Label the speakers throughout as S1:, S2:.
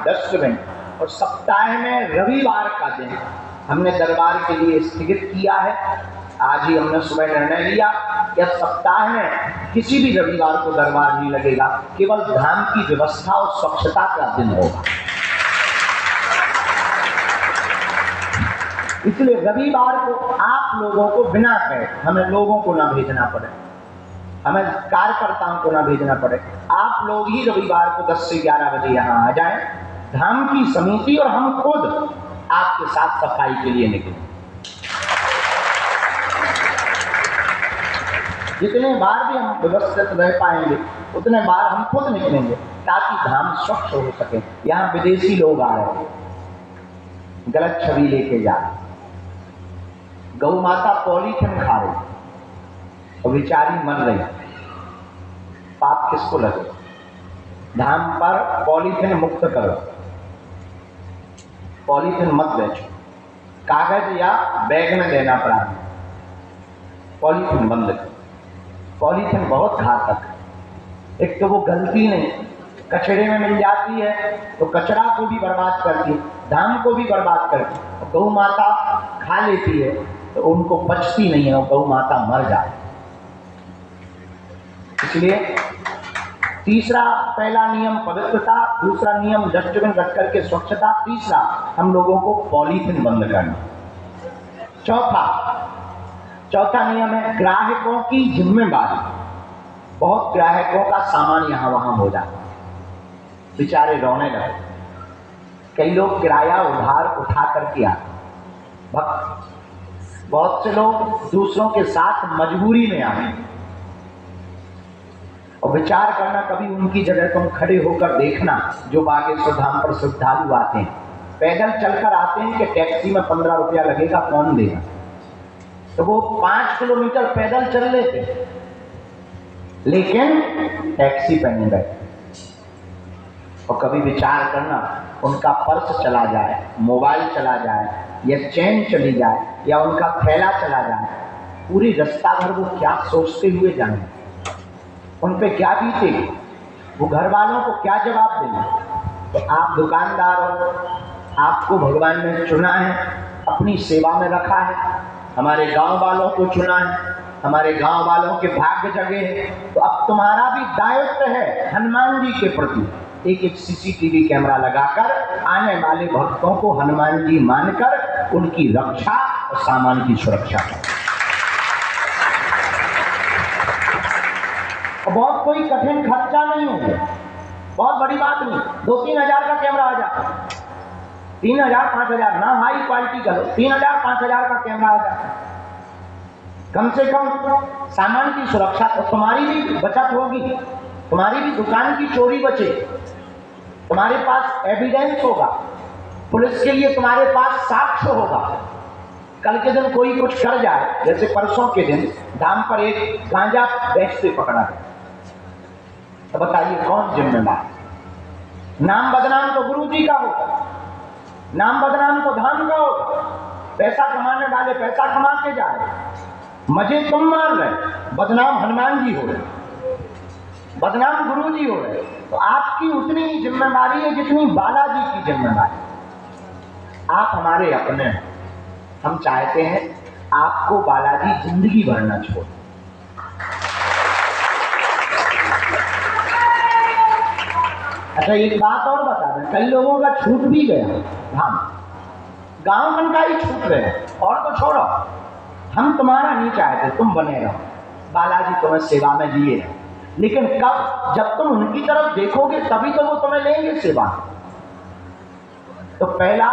S1: Dustbin, और सप्ताह में रविवार का दिन हमने दरबार के लिए स्थगित किया है। आज ही हमने सुबह निर्णय लिया कि अब सप्ताह में किसी भी रविवार को दरबार नहीं लगेगा, केवल धाम की व्यवस्था और स्वच्छता का दिन होगा। इसलिए रविवार को आप लोगों को बिना कहे, हमें लोगों को ना भेजना पड़े, हमें कार्यकर्ताओं को ना भेजना पड़े, आप लोग ही रविवार को 10 से 11 बजे यहाँ आ जाएं। धाम की समिति और हम खुद आपके साथ सफाई के लिए निकलें। जितने बार भी हम व्यवस्थित रह पाएंगे उतने बार हम खुद निकलेंगे ताकि धाम स्वच्छ हो सके। यहाँ विदेशी लोग आ रहे हैं, गलत छवि लेके जा रहे, गौ माता पॉलीथिन खा रही और बेचारी मर रही, पाप किसको लगे? धाम पर पॉलीथिन मुक्त करो, पॉलीथिन मत बेचो, कागज या बैग में देना प्रारंभ, पॉलीथिन बंद करो। पॉलीथिन बहुत घातक है। एक तो वो गलती नहीं, कचरे में मिल जाती है तो कचरा को भी बर्बाद करती है, धाम को भी बर्बाद करती है। गौ माता खा लेती है तो उनको बचती नहीं है, गौ माता मर जाती। इसलिए तीसरा, पहला नियम पवित्रता, दूसरा नियम डस्टबिन रख करके स्वच्छता, तीसरा हम लोगों को पॉलीथिन बंद करना। चौथा नियम है ग्राहकों की जिम्मेदारी। बहुत ग्राहकों का सामान यहाँ वहां हो जाता है, बेचारे रोने लगे। कई लोग किराया उधार उठा करके आते, बहुत से लोग दूसरों के साथ मजबूरी में आए, और विचार करना कभी उनकी जगह तुम खड़े होकर देखना। जो बागेश्वर धाम पर श्रद्धालु आते हैं, पैदल चलकर आते हैं कि टैक्सी में 15 रुपया लगेगा, कौन देगा? तो वो 5 किलोमीटर पैदल चल लेते, लेकिन टैक्सी पे नहीं बैठे। और कभी विचार करना, उनका पर्स चला जाए, मोबाइल चला जाए, या चैन चली जाए, या उनका थैला चला जाए, पूरी रास्ता भर वो क्या सोचते हुए जाएंगे, उन पे क्या बीतेगी, वो घर वालों को क्या जवाब देंगे? तो आप दुकानदार हो, आपको भगवान ने चुना है, अपनी सेवा में रखा है, हमारे गांव वालों को चुना है, हमारे गांव वालों के भाग्य जगे हैं, तो अब तुम्हारा भी दायित्व है हनुमान जी के प्रति एक सीसीटीवी कैमरा लगाकर आने वाले भक्तों को हनुमान जी मानकर उनकी रक्षा और सामान की सुरक्षा करें। बहुत कोई कठिन खर्चा नहीं होगा, बहुत बड़ी बात नहीं, 2-3 हजार का कैमरा आ जाता है, 3,000-5,000 ना हाई क्वालिटी का, 3,000-5,000 का कैमरा आ जाता है। कम से कम सामान की सुरक्षा, तो तुम्हारी भी बचत होगी, तुम्हारी भी दुकान की चोरी बचे, तुम्हारे पास एविडेंस होगा, पुलिस के लिए तुम्हारे पास साक्ष्य होगा। कल के दिन कोई कुछ कर जाए, जैसे परसों के दिन धाम पर एक गांजा बेचते पकड़ा गया, तो बताइए कौन जिम्मेदार? नाम बदनाम तो गुरु जी का होगा, नाम बदनाम तो धाम का होगा। पैसा कमाने वाले पैसा कमा के जा रहे, मजे तुम मार रहे, बदनाम हनुमान जी हो रहे, बदनाम गुरु जी हो रहे। तो आपकी उतनी ही जिम्मेदारी है जितनी बालाजी की जिम्मेदारी। आप हमारे अपने हैं, हम चाहते हैं आपको बालाजी जिंदगी भर न छोड़। अच्छा, एक बात और बता दें, कई लोगों का छूट भी गया धाम, गांव मन का ही छूट गया, और तो छोड़ो, हम तुम्हारा नहीं चाहते, तुम बने रहो, बालाजी तुम्हें सेवा में लिए रहे, लेकिन कब? जब तुम उनकी तरफ देखोगे तभी तो वो तुम्हें लेंगे सेवा। तो पहला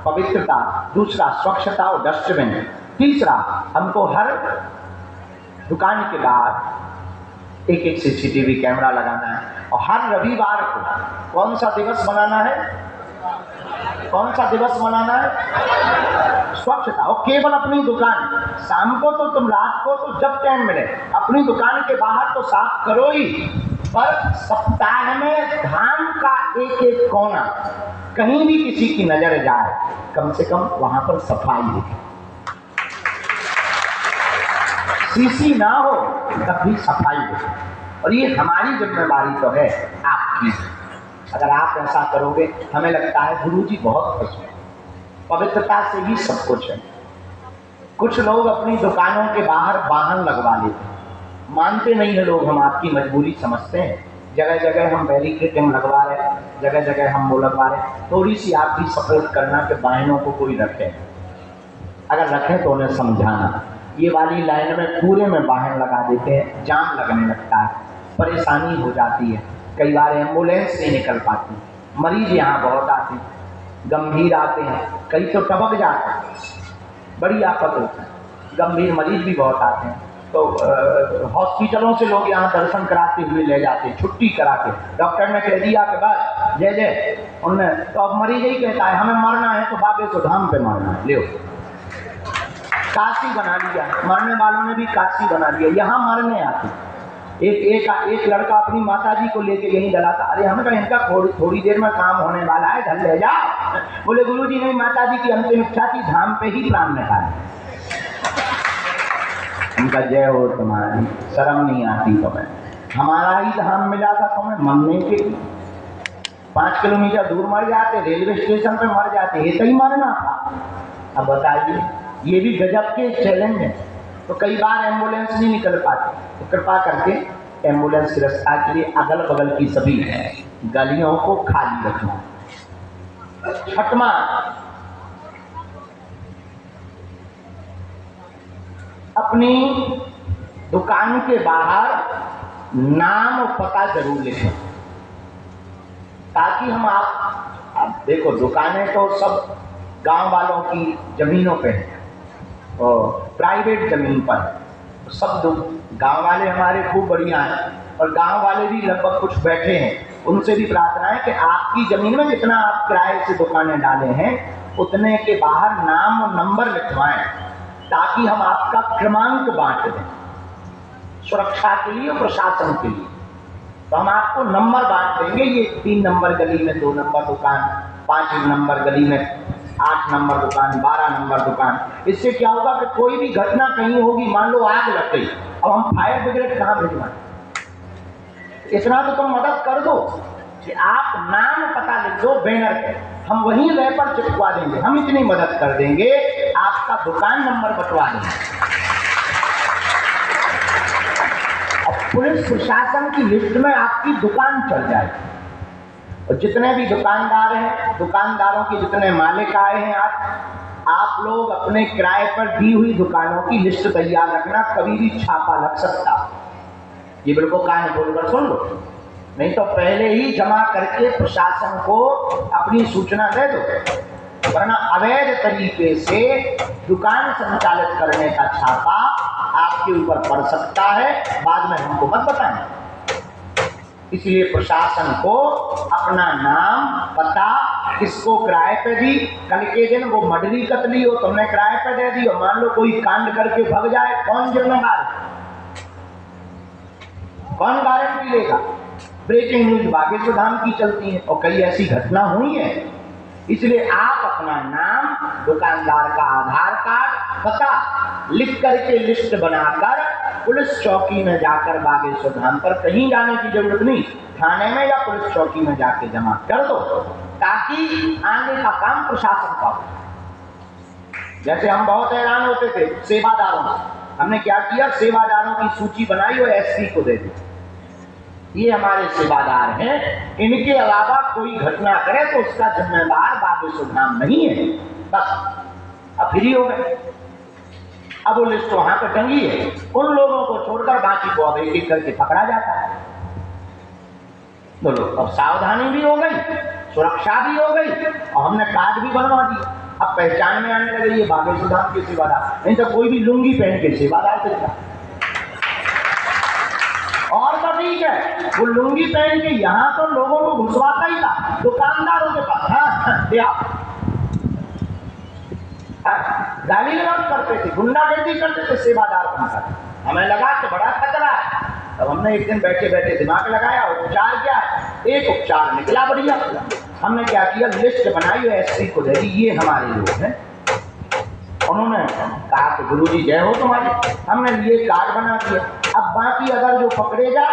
S1: पवित्रता, दूसरा स्वच्छता और डस्टबिन, तीसरा हमको हर दुकान के बाहर एक सीसीटीवी कैमरा लगाना है, और हर रविवार को कौन सा दिवस मनाना है? कौन सा दिवस मनाना है? स्वच्छता। और केवल अपनी दुकान, शाम को तो तुम, रात को तो जब टाइम मिले अपनी दुकान के बाहर तो साफ करो ही, पर सप्ताह में धाम का एक एक कोना कहीं भी किसी की नजर जाए, कम से कम वहां पर सफाई दिखे। सीसी ना हो तब भी सफाई दिखे, और ये हमारी जिम्मेदारी तो है आपकी। अगर आप ऐसा करोगे, हमें लगता है गुरुजी बहुत खुश हैं। पवित्रता से ही सब कुछ है। कुछ लोग अपनी दुकानों के बाहर वाहन लगवा लेते हैं, मानते नहीं है लोग, हम आपकी मजबूरी समझते हैं। जगह जगह हम बैरिकेडिंग लगवा रहे हैं, जगह जगह हम वो लगवा रहे हैं। थोड़ी सी आप भी सपोर्ट करना कि वाहनों को कोई रखे, अगर रखें तो उन्हें समझाना। ये वाली लाइन में पूरे में वाहन लगा देते हैं, जाम लगने लगता है, परेशानी हो जाती है। कई बार एम्बुलेंस नहीं निकल पाती, मरीज यहाँ बहुत आते हैं, गंभीर आते हैं, कई तो टपक जाते हैं, बड़ी आफत होती है। गंभीर मरीज भी बहुत आते हैं, तो हॉस्पिटलों से लोग यहाँ दर्शन कराते हुए ले जाते हैं, छुट्टी करा के। डॉक्टर ने कह दिया कि बस जय जय, उनने तो अब मरीज यही कहता है हमें मरना है तो बागेश्वर धाम पे मरना है, ले काशी बना लिया। मरने वालों ने भी काशी बना लिया, यहाँ मरने आते। एक लड़का अपनी माताजी को लेके यहीं डला था। अरे हमने कहा इनका थोड़ी देर में काम होने वाला है, घर ले जाओ। बोले गुरुजी नहीं, माताजी की अंतिम इच्छा थी धाम पे ही प्राण निकाले। उनका जय हो तुम्हारी, शर्म नहीं आती तुम्हें, हमारा ही धाम मिला था तुम्हें मरने के लिए। 5 किलोमीटर दूर मर जाते, रेलवे स्टेशन पे मर जाते, ये तो ही मरना था। अब बताइए, ये भी गजब के चैलेंज है। तो कई बार एम्बुलेंस नहीं निकल पाती, तो कृपा करके एम्बुलेंस की व्यवस्था के लिए अगल बगल की सभी गलियों को खाली रखना। छठवां, अपनी दुकान के बाहर नाम और पता जरूर लिखें, ताकि हम आप देखो दुकानें तो सब गांव वालों की जमीनों पे हैं और प्राइवेट जमीन पर, तो सब गांव वाले हमारे खूब बढ़िया हैं और गांव वाले भी लगभग कुछ बैठे हैं। उनसे भी प्रार्थना है कि आपकी जमीन में जितना आप किराए से दुकानें डाले हैं उतने के बाहर नाम और नंबर लिखवाएं, ताकि हम आपका क्रमांक बांट दें सुरक्षा के लिए और प्रशासन के लिए। तो हम आपको नंबर बांट देंगे, ये 3 नंबर गली में 2 नंबर दुकान, 5 नंबर गली में 8 नंबर दुकान, 12 नंबर दुकान। इससे क्या होगा कि कोई भी घटना कहीं होगी, मान लो आग लग गई, अब हम फायर ब्रिगेड कहाँ भिजवाएं? इतना तो तुम मदद कर दो कि आप नाम पता लिख दो बैनर पे, हम वहीं रैपर चिपकवा देंगे, हम इतनी मदद कर देंगे, आपका दुकान नंबर बटवा देंगे। अब पुलिस प्रशासन की लिस्ट में आपकी दुकान चल जाएगी और जितने भी दुकानदार हैं, दुकानदारों के जितने मालिक आए हैं, आप लोग अपने किराए पर दी हुई दुकानों की लिस्ट तैयार रखना, कभी भी छापा लग सकता। ये बिल्कुल कान बोलकर सुन लो, नहीं तो पहले ही जमा करके प्रशासन को अपनी सूचना दे दो, वरना अवैध तरीके से दुकान संचालित करने का छापा आपके ऊपर पड़ सकता है, बाद में हमको मत बताएं। इसलिए प्रशासन को अपना नाम पता, किसको किराए पे दी, कल के दिन वो मडरी कतली हो तुमने किराए पे दे दी और मान लो कोई कांड करके भग जाए, कौन जिम्मेदार है? कौन गारंटी लेगा? ब्रेकिंग न्यूज बागेश्वर धाम की चलती है और कई ऐसी घटना हुई है। इसलिए आप अपना नाम, दुकानदार का आधार कार्ड, पता लिख करके लिस्ट बनाकर पुलिस चौकी में जाकर बागेश्वर धाम पर, कहीं जाने की जरूरत नहीं, थाने में या पुलिस चौकी में जाके जमा कर दो, ताकि आगे का काम प्रशासन का हो। जैसे हम बहुत हैरान होते थे सेवादारों से, हमने क्या किया, सेवादारों की सूची बनाई और एसपी को दे दी, ये हमारे सेवादार हैं, इनके अलावा कोई घटना करे तो उसका जिम्मेदार बागेश्वर धाम नहीं है, बस। अब फ्री हो गए, अब वो लिस्ट वहां पर टंगी है, उन लोगों को छोड़कर बाकी को अब एक एक करके पकड़ा जाता है। बोलो, अब सावधानी भी हो गई, सुरक्षा भी हो गई और हमने कार्ड भी बनवा दिया। अब पहचान में आने लगे ये बागेश्वर धाम के सेवादार, नहीं तो कोई भी लुंगी पहन के सेवादार चलता। और तो ठीक है, वो लुंगी पहन के यहाँ तो लोगों को घुसवाता ही था, दुकानदारों के पास गाली गलौज करते थे, गुंडागर्दी करते थे सेवादार बनकर। हमें लगा कि बड़ा खतरा है, तब हमने एक दिन बैठे बैठे दिमाग लगाया, उपचार क्या है, एक उपचार निकला बढ़िया। हमने क्या किया, लिस्ट बनाई और एसपी को दे दी, ये हमारे लोग हैं। उन्होंने कहा कि गुरुजी जय हो तुम्हारी, हमने ये कार्ड बना दिया। अब बाकी अगर जो पकड़े जा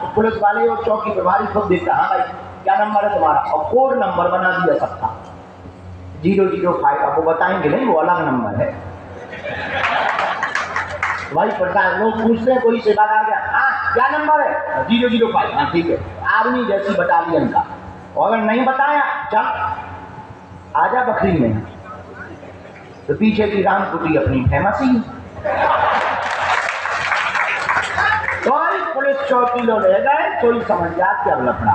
S1: तो पुलिस वाले और चौकी प्रभारी खुद देखता, हाँ भाई क्या नंबर है तुम्हारा, और कोड नंबर बना दिया सबका 005। अब वो बताएंगे नहीं, वो अलग नंबर है भाई। प्रधान लोग पूछते हैं, कोई सेवादार गया, हाँ क्या नंबर है, 005। हाँ ठीक है, आर्मी जैसी बटालियन का। और अगर नहीं बताया, चल आजा बकरी में, तो पीछे की राम कुटी अपनी फेमस ही। कोई पुलिस चौकी लो ले गए, कोई समझ जात क्या लफड़ा।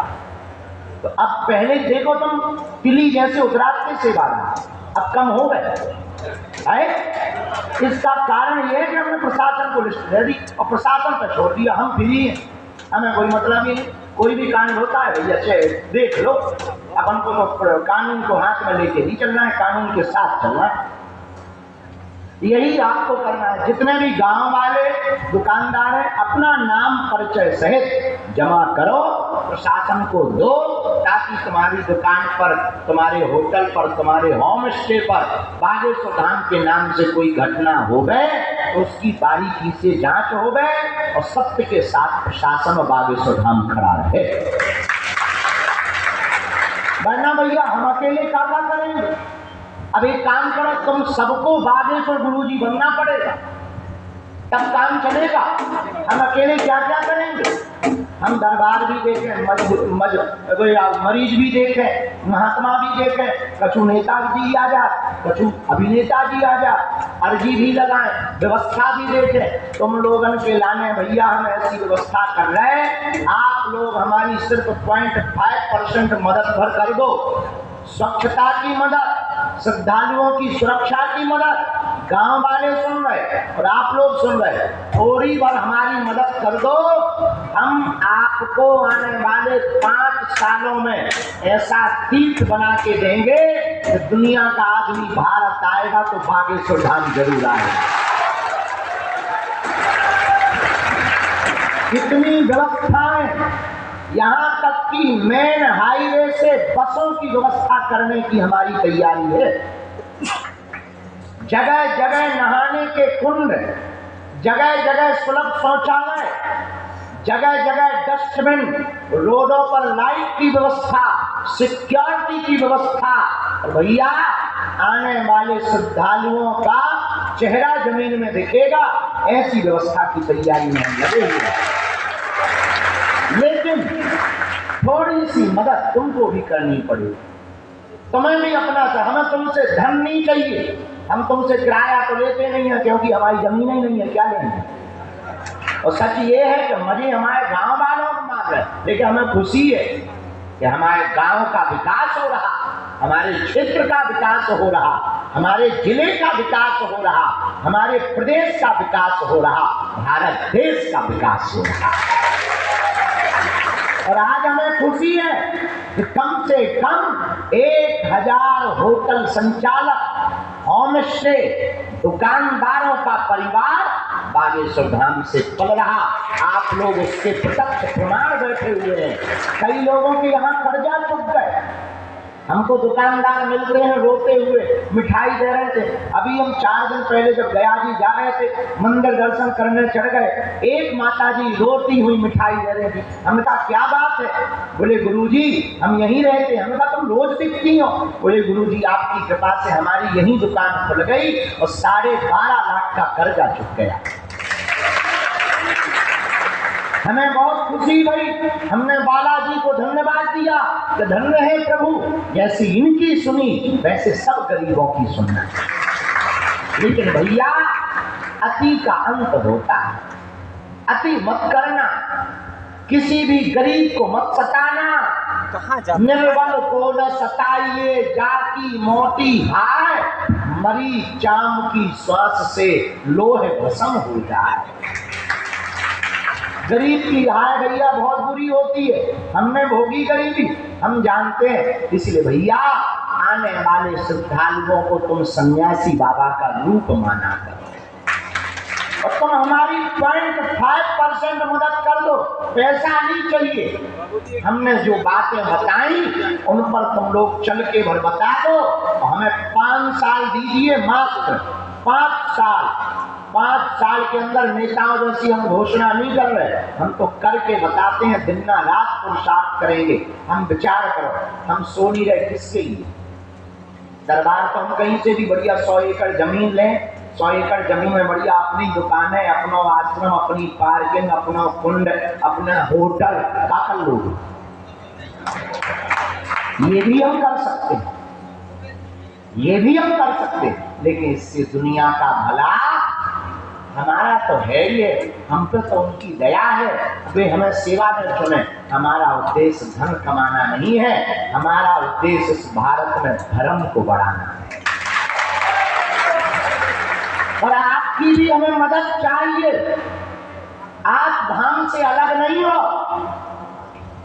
S1: तो अब पहले देखो तुम किली जैसे उतरात के सेवादार, अब कम हो गए है। इसका कारण यह है कि हमने प्रशासन को लिस्ट दे दी और प्रशासन पर छोड़ दिया, हम फ्री हैं, हमें कोई मतलब ही नहीं। कोई भी कांड होता है भैया से देख लो, अपन को तो कानून को हाथ में लेके नहीं चलना है, कानून के साथ चलना है। यही आपको करना है। जितने भी गांव वाले दुकानदार हैं, अपना नाम परिचय सहित जमा करो, प्रशासन को दो, ताकि तुम्हारी दुकान पर, तुम्हारे होटल पर, तुम्हारे होम स्टे पर बागेश्वर धाम के नाम से कोई घटना हो गए तो उसकी बारीकी से जांच हो गए और सत्य के साथ प्रशासन बागेश्वर धाम खड़ा रहे। वरना भैया हम अकेले क्या करेंगे। अब एक काम करो, तुम सबको बागेश्वर गुरुजी बनना पड़ेगा, तब काम चलेगा। हम अकेले क्या क्या करेंगे। हम दरबार भी देखें, मरीज भी देखें, महात्मा भी देखें, कछु नेता जी आ जा, कछु अभिनेता जी आ जा, अर्जी भी लगाएं, व्यवस्था भी देखें। तुम लोगन के लाने भैया हम ऐसी व्यवस्था कर रहे हैं, आप लोग हमारी सिर्फ 0.5% मदद भर कर दो। स्वच्छता की मदद, श्रद्धालुओं की सुरक्षा की मदद, गांव वाले सुन रहे और आप लोग सुन रहे, थोड़ी बार हमारी मदद कर दो। हम आपको आने वाले 5 सालों में ऐसा तीर्थ बना के देंगे कि दुनिया का आदमी भारत आएगा तो बागेश्वर धाम जरूर आएगा। कितनी व्यवस्थाएं, यहाँ तक कि मेन हाईवे से बसों की व्यवस्था करने की हमारी तैयारी है। जगह जगह नहाने के कुंड, जगह जगह सुलभ शौचालय, जगह जगह डस्टबिन, रोडों पर लाइट की व्यवस्था, सिक्योरिटी की व्यवस्था। भैया आने वाले श्रद्धालुओं का चेहरा जमीन में दिखेगा, ऐसी व्यवस्था की तैयारी में हम लगे हुए हैं। लेकिन थोड़ी सी मदद तुमको भी करनी पड़ेगी। तुम्हें भी अपना था, हमें तुमसे धन नहीं चाहिए, हम तुमसे किराया तो लेते नहीं है, क्योंकि हमारी जमीन ही नहीं है, क्या लेंगे। और सच ये है कि मजे हमारे गांव वालों को मार रहे, लेकिन हमें खुशी है कि हमारे गांव का विकास हो रहा, हमारे क्षेत्र का विकास हो रहा, हमारे जिले का विकास हो रहा, हमारे प्रदेश का विकास हो रहा, भारत देश का विकास हो रहा। और आज हमें खुशी है कि कम से कम 1000 होटल संचालक, होम स्टे, दुकानदारों का परिवार बागेश्वर धाम से पल रहा। आप लोग उसके प्रत्यक्ष प्रमाण बैठे हुए हैं। कई लोगों के यहाँ कर्जा चुक गए, हमको दुकानदार मिल रहे हैं रोते हुए, मिठाई दे रहे थे। अभी हम 4 दिन पहले जब गया जी जा रहे थे, मंदिर दर्शन करने चढ़ गए, एक माता जी रोती हुई मिठाई दे रही थी। हमने कहा क्या बात है, बोले गुरुजी हम यहीं रहते। हमने कहा तुम रोज दिखती हो। बोले गुरुजी आपकी कृपा से हमारी यही दुकान खुल गई और 12.5 लाख का कर्जा चुक गया। हमें बहुत खुशी हुई, हमने बालाजी को धन्यवाद दिया कि धन्य है प्रभु, जैसी इनकी सुनी वैसे सब गरीबों की सुनना। लेकिन भैया अति का अंत होता है, अति मत करना, किसी भी गरीब को मत सताना। निर्बल को न सताइए, जाति मोटी हाय, मरी चाम की श्वास से लोहे भस्म हो जाए। गरीब की हाय भैया बहुत बुरी होती है, हमने भोगी गरीबी, हम जानते हैं। इसलिए भैया आने वाले श्रद्धालुओं को तुम सन्यासी बाबा का रूप माना करो और तुम हमारी 0.5% मदद कर दो। पैसा नहीं चाहिए, हमने जो बातें बताई उन पर तुम लोग चल के भर बता दो। हमें 5 साल दीजिए, मात्र 5 साल। 5 साल के अंदर नेताओं जैसी हम घोषणा नहीं कर रहे, हम तो करके बताते हैं। दिन ना रात पुरुषार्थ करेंगे। हम विचार करो, हम सो नहीं रहे किसके लिए? दरबार तो हम कहीं से भी बढ़िया 100 एकड़ जमीन लें, 100 एकड़ जमीन में बढ़िया अपनी दुकानें, अपना आश्रम, अपनी पार्किंग, अपना कुंड, अपना होटल का कर लोगे। ये भी हम कर सकते हैं, ये भी हम कर सकते हैं, लेकिन इससे दुनिया का भला हमारा तो है ही है। हम पे तो उनकी दया है, वे हमें सेवा में चुने। हमारा उद्देश्य धन कमाना नहीं है, हमारा उद्देश्य इस भारत में धर्म को बढ़ाना है। और आपकी भी हमें मदद चाहिए। आप धाम से अलग नहीं हो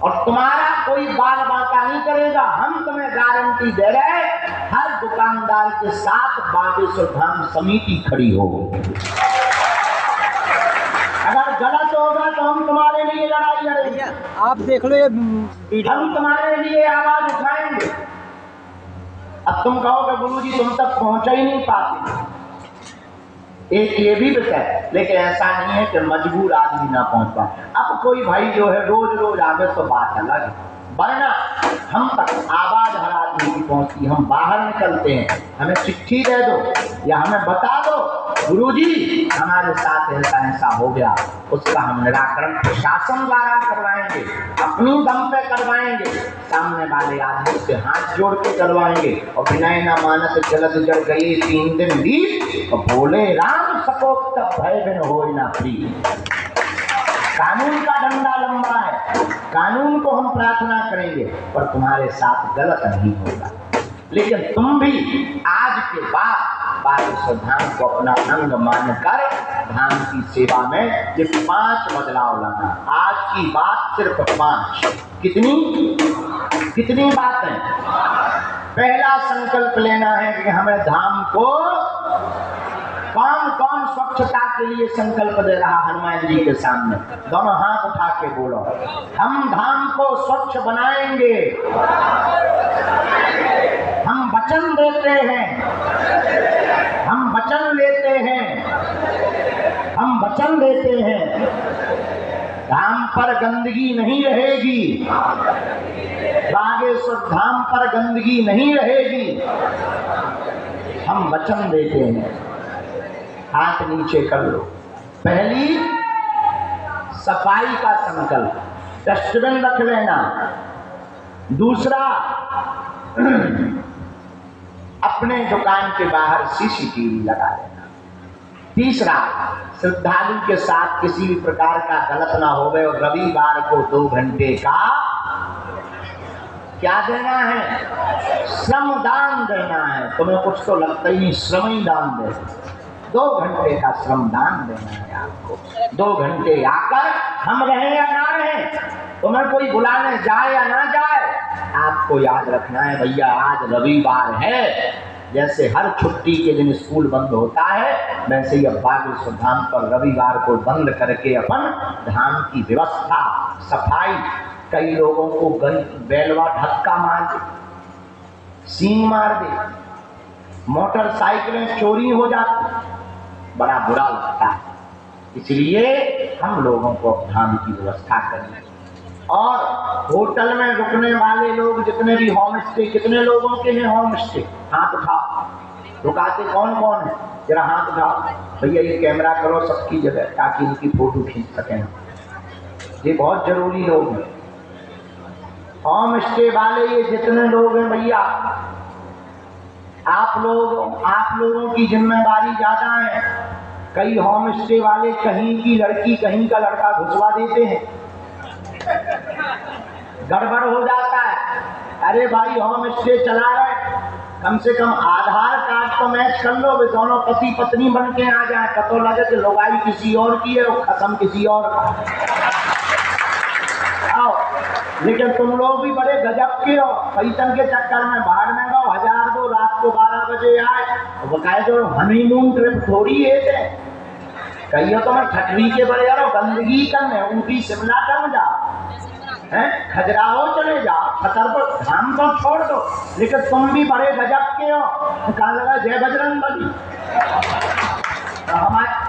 S1: और तुम्हारा कोई बाल बांका नहीं करेगा। हम तुम्हें गारंटी दे रहे, हर दुकानदार के साथ बागेश्वर धाम समिति खड़ी होगी। अगर गलत होगा तो हम तुम्हारे लिए लड़ाई लड़ेंगे।
S2: आप देख लो, ये
S1: हम तुम्हारे लिए आवाज उठाएंगे। अब तुम कहोगे गुरुजी तुम तक पहुंचा ही नहीं पाते, एक ये भी है, लेकिन ऐसा नहीं है कि मजबूर आदमी ना पहुंच पाए। अब कोई भाई जो है रोज रोज आगे तो बात अलग है, वरना हम तक आवाज हर आदमी की पहुंचती। हम बाहर निकलते हैं, हमें चिट्ठी दे दो या हमें बता दो गुरुजी हमारे साथ ऐसा ऐसा हो गया, उसका हम निराकरण प्रशासन द्वारा करवाएंगे, अपनी दम पे करवाएंगे, सामने वाले आदमी से हाथ जोड़ के करवाएंगे। और विनय न मानस जलद जड़ गए 3 दिन बीत, और बोले राम सकोप तब भय बिन होय ना प्रीत। कानून का डंडा लंबा है, कानून को हम प्रार्थना करेंगे, पर तुम्हारे साथ गलत नहीं होगा। लेकिन तुम भी आज के बाद बागेश्वर धाम को अपना अंग मानकर धाम की सेवा में ये 5 बदलाव लाना। आज की बात सिर्फ 5। कितनी बातें? पहला संकल्प लेना है कि हमें धाम को कौन कौन स्वच्छता के लिए संकल्प दे रहा हनुमान जी के सामने? दोनों हाथ उठा के बोलो, हम धाम को स्वच्छ बनाएंगे। हम वचन देते हैं, हम वचन लेते हैं, हम वचन देते हैं, धाम पर गंदगी नहीं रहेगी, बागेश्वर धाम पर गंदगी नहीं रहेगी। हम वचन देते हैं। हाथ नीचे कर लो। पहली सफाई का संकल्प, डस्टबिन रख लेना। दूसरा अपने दुकान के बाहर सीसीटीवी लगा लेना। तीसरा श्रद्धालु के साथ किसी भी प्रकार का गलत ना हो गए। और रविवार को 2 घंटे का क्या देना है? श्रम दान देना है। तुम्हें कुछ तो लगता ही नहीं, श्रम ही दान दे। 2 घंटे का श्रम दान देना है आपको। 2 घंटे आकर हम रहे या ना रहे, तुम्हें कोई बुलाने जाए या ना जाए, आपको याद रखना है भैया आज रविवार है। जैसे हर छुट्टी के दिन स्कूल बंद होता है, वैसे ही अब बागेश्वर धाम पर रविवार को बंद करके अपन धाम की व्यवस्था, सफाई। कई लोगों को बैलवा धक्का मार दे, सींग मार दे, मोटरसाइकिलें चोरी हो जाती, बड़ा बुरा लगता है। इसलिए हम लोगों को धाम की व्यवस्था करनी। और होटल में रुकने वाले लोग जितने भी होम स्टे, कितने लोगों के हैं होम स्टे? हाथ उठाओ। रुकाते कौन कौन है? जरा हाथ उठाओ। भैया ये कैमरा करो सबकी जगह ताकि इनकी फोटो खींच सकें। ये बहुत जरूरी लोग हैं होम स्टे वाले। ये जितने लोग हैं भैया, आप लोगों की जिम्मेदारी ज्यादा है। कई होम स्टे वाले कहीं की लड़की कहीं का लड़का घुसवा देते हैं, गड़बड़ हो जाता है। अरे भाई होम स्टे चला रहे, कम से कम आधार कार्ड तो मैच कर लो, वे दोनों पति पत्नी बन के आ जाए। पता लगे कि लोगाई किसी और की है और खत्म किसी और का। आओ, लेकिन तुम लोग भी बड़े गजब के हो। पैसन के चक्कर में बाहर में गो, 1000 दो, रात को 12 बजे आए। बकाए जो हनीमून ट्रिप थोड़ी है। कहियो तो मैं ठटवी के बड़े यारो गंदगी करने उनकी शिमला टंग जाओ, खजुराहो चले जाओ, छतरपुर धाम तो छोड़ दो। लेकिन तुम भी बड़े गजब के हो। कहा लगा जय बजरंग बली। तो हमारे